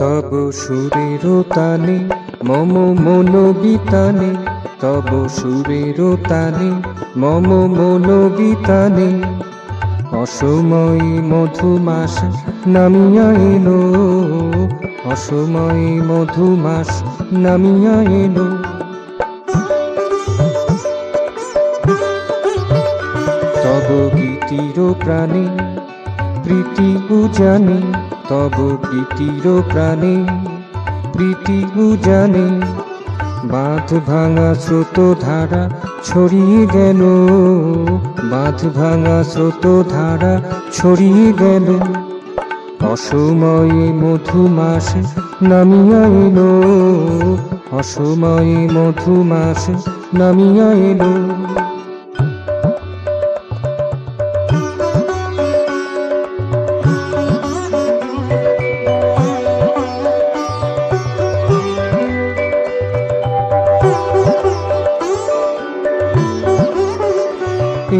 তব সুরের তানে মম মন বিতানে, তব সুরের তানে মম মন বিতানে। অসময়ে মধুমাস নামিয়া এলো, অসময়ে মধুমাস নামিয়া এলো। তব গীতির প্রাণে প্রীতি উজানে, তব গীতির প্রাণে প্রীতি উজানে। বাঁধ ভাঙা স্রোত ধারা ছড়িয়ে গেল, বাঁধ ভাঙা স্রোত ধারা ছড়িয়ে গেল। অসময়ে মধুমাস নামিয়া এলো, অসময়ে মধুমাস নামিয়া এলো।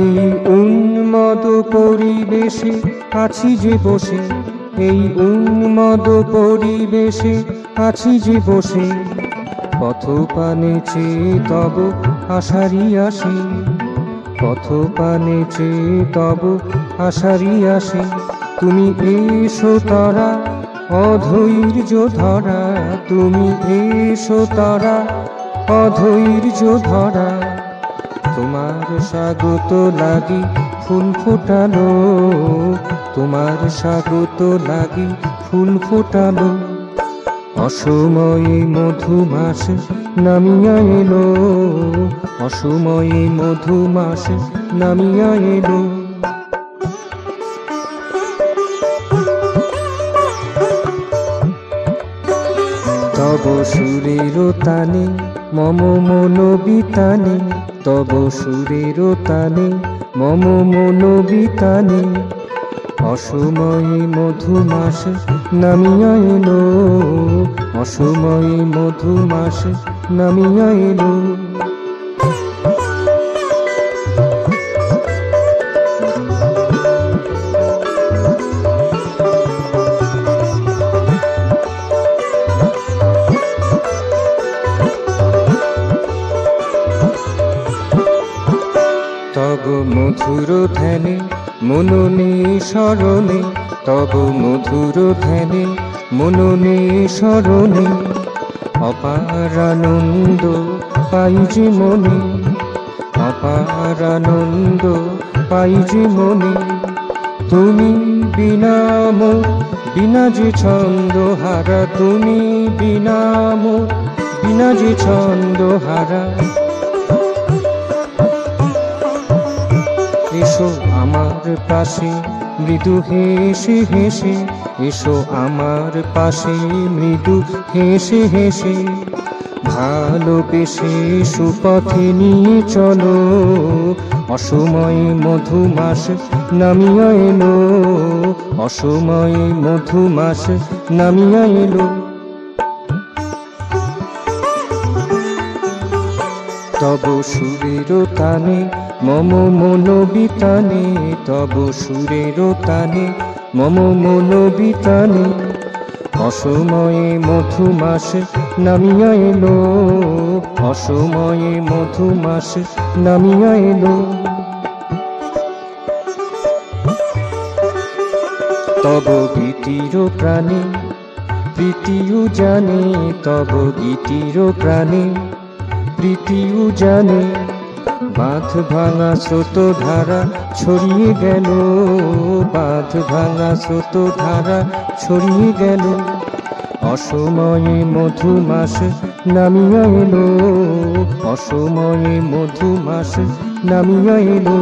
এই উন্মদ পরিবেশে আছি যে বসে, এই উন্মদ পরিবেশে আছি যে বসে। পথ পানে চেয়ে তব আশারি আসে, পথ পানে চেয়ে তব আশারি আসে। তুমি এসো তারা অধৈর্য ধরা, তুমি এসো তারা অধৈর্য ধরা। তোমার স্বাগত লাগি ফুল ফোটালো, তোমার স্বাগত লাগি ফুল ফোটালো। অসময়ে মধুমাস নামিয়া এলো, অসময়ে মধুমাস নামিয়া এলো। তব সুরের তানে মম মন বিতানে, তব সুরের তানে মম মন বিতানে। অসময়ে মধুমাস নামিয়া এলো, অসময়ে মধুমাস নামিয়া এলো। তব মধুর ধ্যানে মননে স্মরণে, তব মধুর ধ্যানে মননে স্মরণে। অপার আনন্দ পাই যে মনে, অপার আনন্দ পাই যে মনে। তুমি বিনা মোর বিনা যে ছন্দ হারা, তুমি বিনা মোর বিনা যে ছন্দ হারা। এসো আমার পাশে মৃদু হেসে হেসে, এসো আমার পাশে মৃদু হেসে হেসে। ভালোবেসে সুপথে নিয়ে চলো, অসময়ে মধুমাস নামিয়া এলো, অসময়ে মধুমাস নামিয়া এলো। তব সুরের তানে মম মন বিতানে, তব সুরের তানে মম মন বিতানে। অসময়ে মধুমাস নামিয়া এলো, অসময়ে মধুমাস নামিয়া এলো। তব গীতির প্রাণে প্রীতি উজানে, তব গীতির প্রাণে প্রীতি উজানে। বাঁধ ভাঙা স্রোত ধারা ছড়িয়ে গেল, বাঁধ ভাঙা স্রোত ধারা ছড়িয়ে গেল। অসময়ে মধুমাস নামিয়া এলো, অসময়ে মধুমাস নামিয়া এলো।